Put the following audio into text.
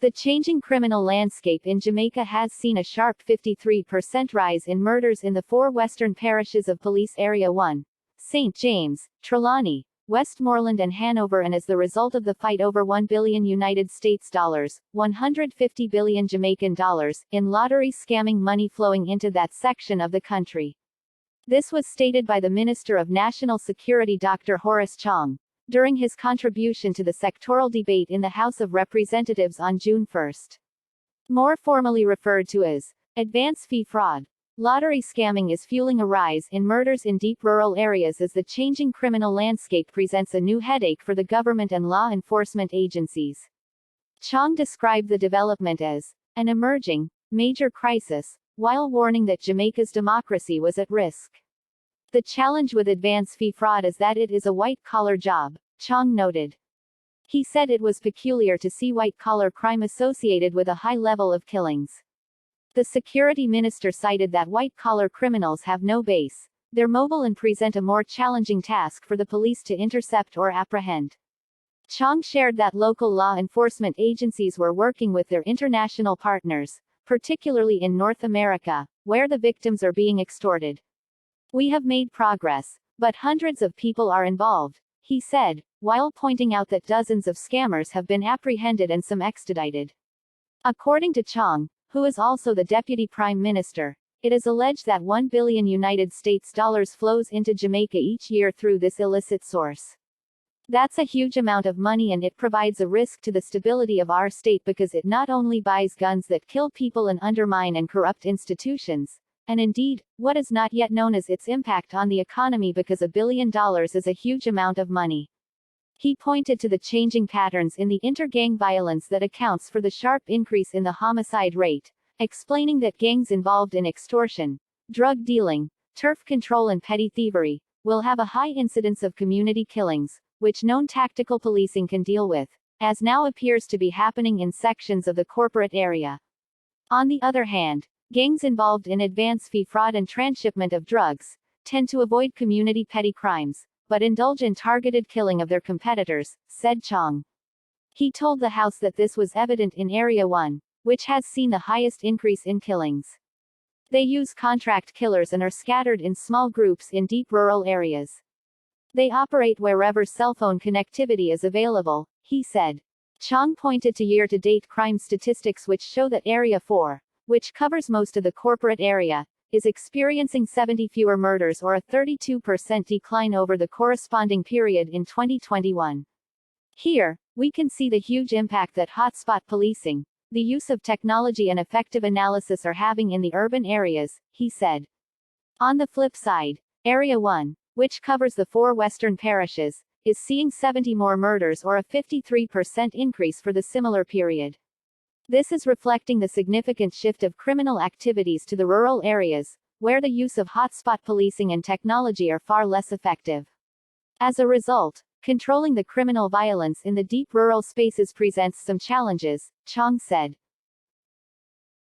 The changing criminal landscape in Jamaica has seen a sharp 53% rise in murders in the four western parishes of Police Area 1, St. James, Trelawny, Westmoreland and Hanover, and as the result of the fight over $1 billion United States dollars, 150 billion Jamaican dollars, in lottery scamming money flowing into that section of the country. This was stated by the Minister of National Security Dr. Horace Chang, during his contribution to the sectoral debate in the House of Representatives on June 1. More formally referred to as advance fee fraud, lottery scamming is fueling a rise in murders in deep rural areas as the changing criminal landscape presents a new headache for the government and law enforcement agencies. Chang described the development as an emerging, major crisis, while warning that Jamaica's democracy was at risk. The challenge with advance fee fraud is that it is a white-collar job, Chang noted. He said it was peculiar to see white-collar crime associated with a high level of killings. The security minister cited that white-collar criminals have no base, they're mobile and present a more challenging task for the police to intercept or apprehend. Chang shared that local law enforcement agencies were working with their international partners, particularly in North America, where the victims are being extorted. We have made progress, but hundreds of people are involved, he said, while pointing out that dozens of scammers have been apprehended and some extradited. According to Chang, who is also the Deputy Prime Minister, it is alleged that $1 billion United States dollars flows into Jamaica each year through this illicit source. That's a huge amount of money, and it provides a risk to the stability of our state because it not only buys guns that kill people and undermine and corrupt institutions, and indeed, what is not yet known is its impact on the economy, because $1 billion is a huge amount of money. He pointed to the changing patterns in the inter-gang violence that accounts for the sharp increase in the homicide rate, explaining that gangs involved in extortion, drug dealing, turf control and petty thievery will have a high incidence of community killings, which known tactical policing can deal with, as now appears to be happening in sections of the corporate area. On the other hand, gangs involved in advance fee fraud and transshipment of drugs tend to avoid community petty crimes, but indulge in targeted killing of their competitors, said Chang. He told the House that this was evident in Area 1, which has seen the highest increase in killings. They use contract killers and are scattered in small groups in deep rural areas. They operate wherever cell phone connectivity is available, he said. Chang pointed to year-to-date crime statistics which show that Area 4, which covers most of the corporate area, is experiencing 70 fewer murders, or a 32% decline over the corresponding period in 2021. Here, we can see the huge impact that hotspot policing, the use of technology and effective analysis are having in the urban areas, he said. On the flip side, Area 1, which covers the four western parishes, is seeing 70 more murders, or a 53% increase for the similar period. This is reflecting the significant shift of criminal activities to the rural areas, where the use of hotspot policing and technology are far less effective. As a result, controlling the criminal violence in the deep rural spaces presents some challenges, Chang said.